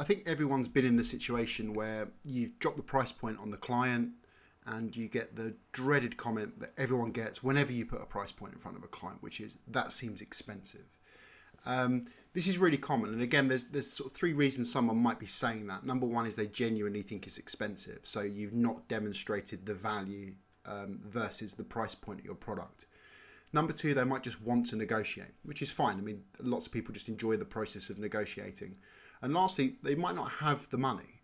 I think everyone's been in the situation where you've dropped the price point on the client and you get the dreaded comment that everyone gets whenever you put a price point in front of a client, which is, that seems expensive. This is really common. And again, there's sort of three reasons someone might be saying that. Number one is they genuinely think it's expensive. So you've not demonstrated the value versus the price point of your product. Number two, they might just want to negotiate, which is fine. I mean, lots of people just enjoy the process of negotiating. And lastly, they might not have the money.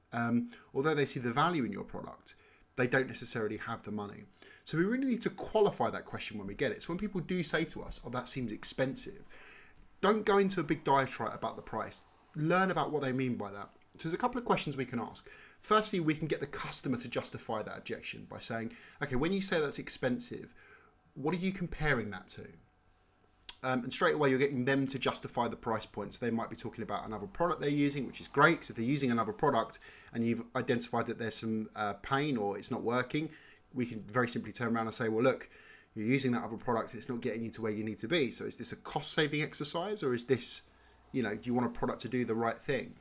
Although they see the value in your product, they don't necessarily have the money. So we really need to qualify that question when we get it. So when people do say to us, oh, that seems expensive, don't go into a big diatribe about the price. Learn about what they mean by that. So there's a couple of questions we can ask. Firstly, we can get the customer to justify that objection by saying, okay, when you say that's expensive, what are you comparing that to? And straight away, you're getting them to justify the price point. So they might be talking about another product they're using, which is great. So if they're using another product and you've identified that there's some pain or it's not working, we can very simply turn around and say, well, look, you're using that other product, it's not getting you to where you need to be. So is this a cost-saving exercise, or is this, do you want a product to do the right thing?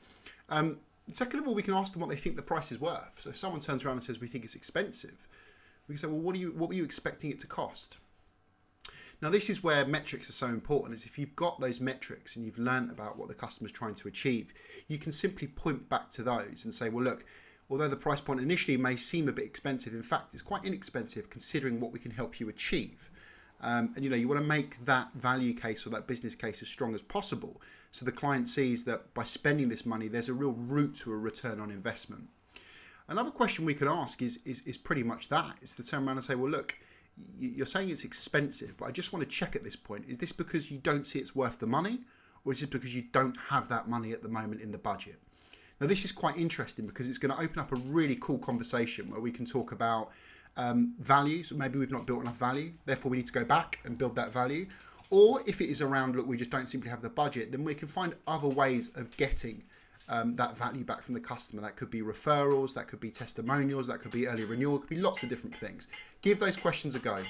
Second of all, we can ask them what they think the price is worth. So if someone turns around and says, we think it's expensive, we can say, well, what were you expecting it to cost? Now, this is where metrics are so important, is if you've got those metrics and you've learned about what the customer's trying to achieve, you can simply point back to those and say, well, look, although the price point initially may seem a bit expensive, in fact, it's quite inexpensive considering what we can help you achieve. And you want to make that value case or that business case as strong as possible, so the client sees that by spending this money, there's a real route to a return on investment. Another question we could ask is pretty much that. It's to turn around and say, well, look, you're saying it's expensive, but I just want to check at this point, is this because you don't see it's worth the money, or is it because you don't have that money at the moment in the budget? Now, this is quite interesting because it's going to open up a really cool conversation where we can talk about value. So maybe we've not built enough value, therefore we need to go back and build that value. Or if it is around, look, we just don't simply have the budget, then we can find other ways of getting that value back from the customer. That could be referrals, that could be testimonials, that could be early renewal, it could be lots of different things. Give those questions a go.